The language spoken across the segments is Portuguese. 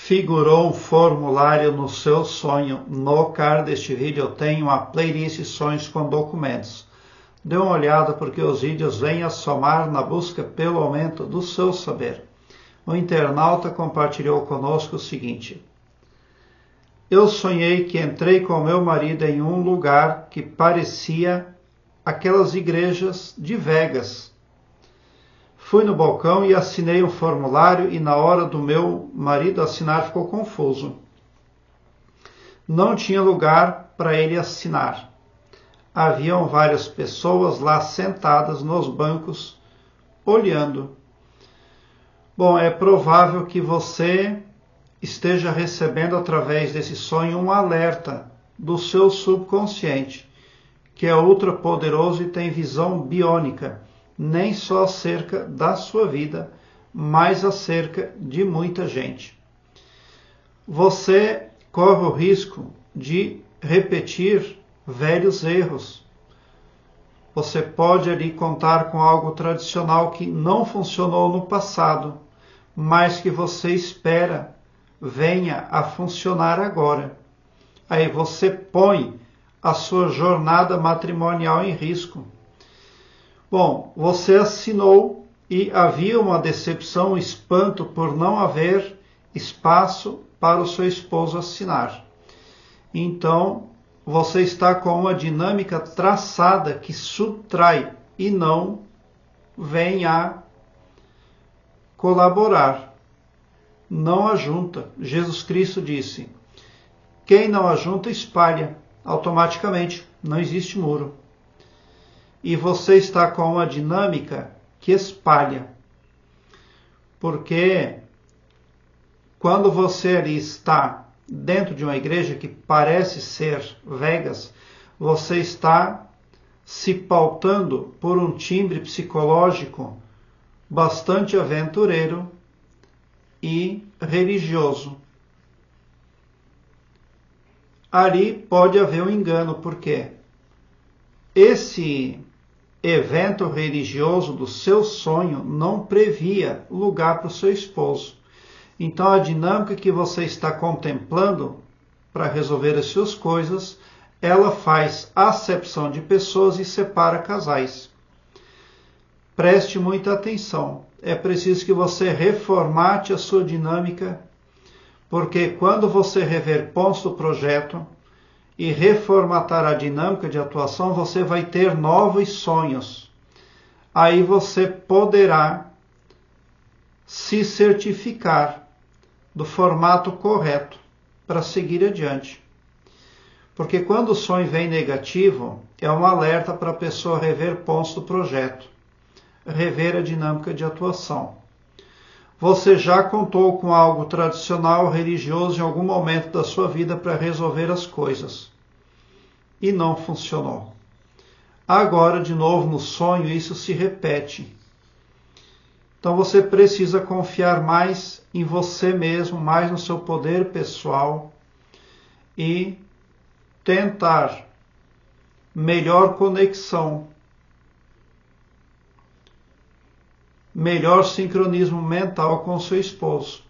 figurou um formulário no seu sonho. No card deste vídeo eu tenho uma playlist Sonhos com Documentos. Dê uma olhada porque os vídeos vêm a somar na busca pelo aumento do seu saber. O internauta compartilhou conosco o seguinte: eu sonhei que entrei com meu marido em um lugar que parecia aquelas igrejas de Vegas. Fui no balcão e assinei um formulário e na hora do meu marido assinar ficou confuso. Não tinha lugar para ele assinar. Haviam várias pessoas lá sentadas nos bancos, olhando. Bom, é provável que você esteja recebendo através desse sonho um alerta do seu subconsciente, que é ultra poderoso e tem visão biônica, nem só acerca da sua vida, mas acerca de muita gente. Você corre o risco de repetir velhos erros. Você pode ali contar com algo tradicional que não funcionou no passado, mas que você espera venha a funcionar agora. Aí você põe a sua jornada matrimonial em risco. Bom, você assinou e havia uma decepção, um espanto por não haver espaço para o seu esposo assinar. Então, você está com uma dinâmica traçada que subtrai e não vem a colaborar. Não ajunta. Jesus Cristo disse: quem não ajunta, espalha. Automaticamente, não existe muro. E você está com uma dinâmica que espalha. Porque quando você ali está dentro de uma igreja que parece ser Vegas, você está se pautando por um timbre psicológico bastante aventureiro e religioso. Ali pode haver um engano, porque esse evento religioso do seu sonho não previa lugar para o seu esposo. Então a dinâmica que você está contemplando para resolver as suas coisas, ela faz acepção de pessoas e separa casais. Preste muita atenção. É preciso que você reformate a sua dinâmica, porque quando você rever pontos do projeto e reformatar a dinâmica de atuação, você vai ter novos sonhos. Aí você poderá se certificar do formato correto para seguir adiante. Porque quando o sonho vem negativo, é um alerta para a pessoa rever pontos do projeto, rever a dinâmica de atuação. Você já contou com algo tradicional, religioso em algum momento da sua vida para resolver as coisas e não funcionou. Agora, de novo no sonho, isso se repete. Então você precisa confiar mais em você mesmo, mais no seu poder pessoal e tentar melhor conexão, melhor sincronismo mental com seu esposo.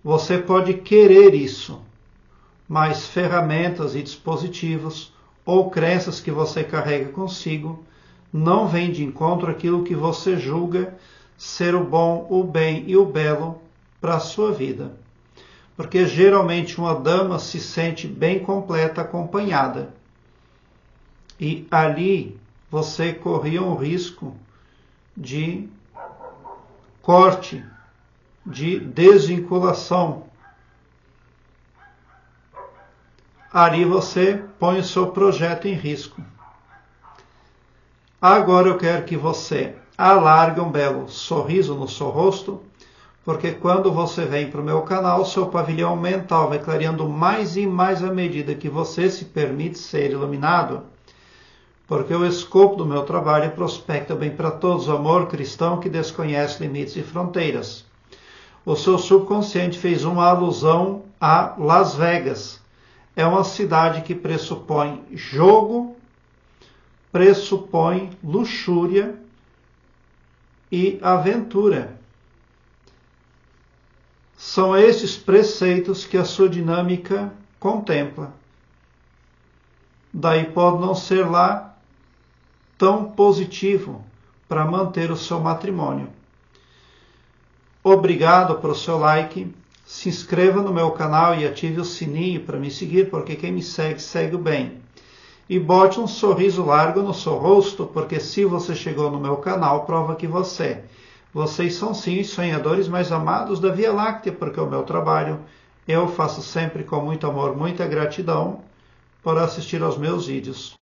Você pode querer isso, mas ferramentas e dispositivos ou crenças que você carrega consigo não vêm de encontro àquilo que você julga ser o bom, o bem e o belo para a sua vida. Porque geralmente uma dama se sente bem completa acompanhada. E ali você corria um risco de corte, de desvinculação. Ali você põe o seu projeto em risco. Agora eu quero que você alargue um belo sorriso no seu rosto, porque quando você vem para o meu canal, seu pavilhão mental vai clareando mais e mais à medida que você se permite ser iluminado, porque o escopo do meu trabalho é prospecta bem para todos, o amor cristão que desconhece limites e fronteiras. O seu subconsciente fez uma alusão a Las Vegas. É uma cidade que pressupõe jogo, pressupõe luxúria e aventura. São estes preceitos que a sua dinâmica contempla. Daí pode não ser lá tão positivo para manter o seu matrimônio. Obrigado pelo seu like. Se inscreva no meu canal e ative o sininho para me seguir, porque quem me segue, segue o bem. E bote um sorriso largo no seu rosto, porque se você chegou no meu canal, prova que vocês são sim os sonhadores mais amados da Via Láctea, porque o meu trabalho eu faço sempre com muito amor, muita gratidão por assistir aos meus vídeos.